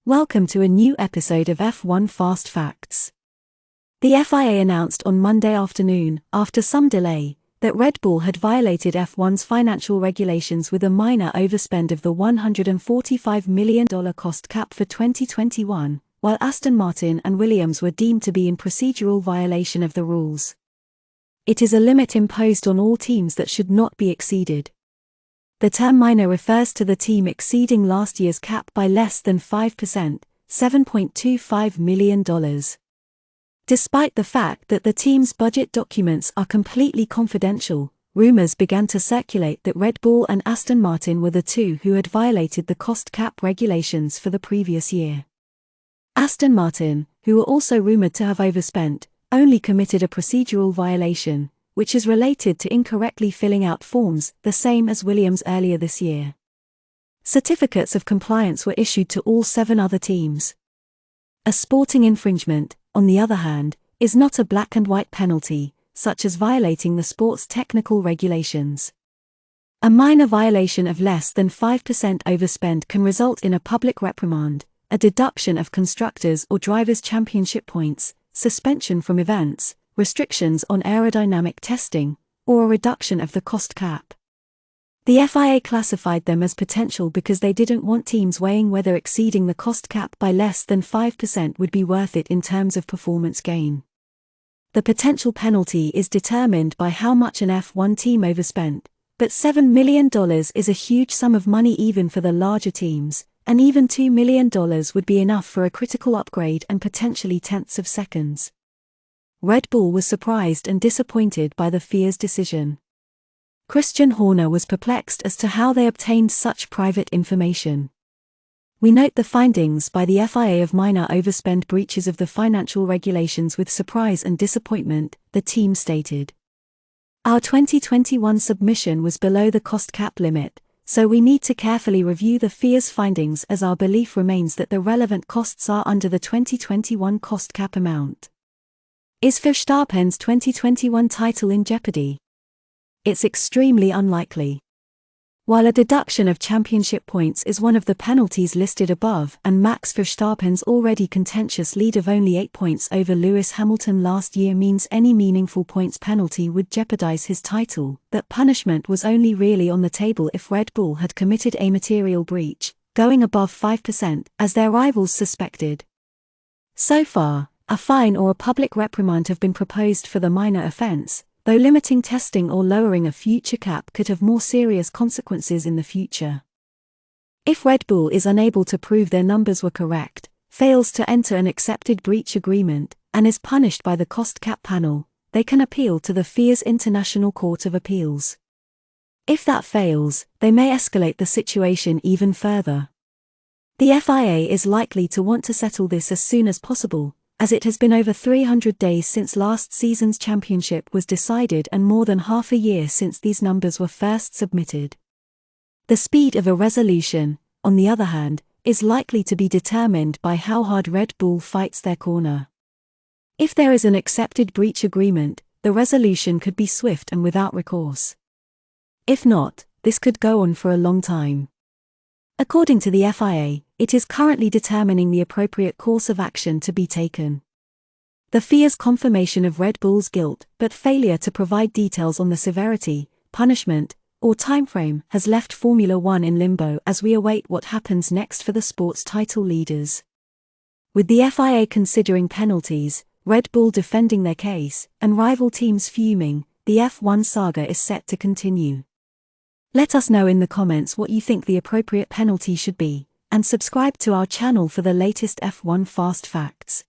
Welcome to a new episode of F1 Fast Facts. The FIA announced on Monday afternoon, after some delay, that Red Bull had violated F1's financial regulations with a minor overspend of the $145 million cost cap for 2021, while Aston Martin and Williams were deemed to be in procedural violation of the rules. It is a limit imposed on all teams that should not be exceeded. The term minor refers to the team exceeding last year's cap by less than 5%, $7.25 million. Despite the fact that the team's budget documents are completely confidential, rumors began to circulate that Red Bull and Aston Martin were the two who had violated the cost cap regulations for the previous year. Aston Martin, who were also rumored to have overspent, only committed a procedural violation, which is related to incorrectly filling out forms, the same as Williams earlier this year. Certificates of compliance were issued to all 7 other teams. A sporting infringement, on the other hand, is not a black and white penalty, such as violating the sport's technical regulations. A minor violation of less than 5% overspend can result in a public reprimand, a deduction of constructors' or drivers' championship points, suspension from events, restrictions on aerodynamic testing, or a reduction of the cost cap. The FIA classified them as potential because they didn't want teams weighing whether exceeding the cost cap by less than 5% would be worth it in terms of performance gain. The potential penalty is determined by how much an F1 team overspent, but $7 million is a huge sum of money even for the larger teams, and even $2 million would be enough for a critical upgrade and potentially tenths of seconds. Red Bull was surprised and disappointed by the FIA's decision. Christian Horner was perplexed as to how they obtained such private information. We note the findings by the FIA of minor overspend breaches of the financial regulations with surprise and disappointment, the team stated. Our 2021 submission was below the cost cap limit, so we need to carefully review the FIA's findings as our belief remains that the relevant costs are under the 2021 cost cap amount. Is Verstappen's 2021 title in jeopardy? It's extremely unlikely. While a deduction of championship points is one of the penalties listed above and Max Verstappen's already contentious lead of only 8 points over Lewis Hamilton last year means any meaningful points penalty would jeopardize his title, that punishment was only really on the table if Red Bull had committed a material breach, going above 5%, as their rivals suspected. So far, a fine or a public reprimand have been proposed for the minor offense, though limiting testing or lowering a future cap could have more serious consequences in the future. If Red Bull is unable to prove their numbers were correct, fails to enter an accepted breach agreement, and is punished by the cost cap panel, they can appeal to the FIA's International Court of Appeals. If that fails, they may escalate the situation even further. The FIA is likely to want to settle this as soon as possible, as it has been over 300 days since last season's championship was decided and more than half a year since these numbers were first submitted. The speed of a resolution, on the other hand, is likely to be determined by how hard Red Bull fights their corner. If there is an accepted breach agreement, the resolution could be swift and without recourse. If not, this could go on for a long time. According to the FIA, it is currently determining the appropriate course of action to be taken. The FIA's confirmation of Red Bull's guilt but failure to provide details on the severity, punishment, or timeframe has left Formula One in limbo as we await what happens next for the sport's title leaders. With the FIA considering penalties, Red Bull defending their case, and rival teams fuming, the F1 saga is set to continue. Let us know in the comments what you think the appropriate penalty should be, and subscribe to our channel for the latest F1 Fast Facts.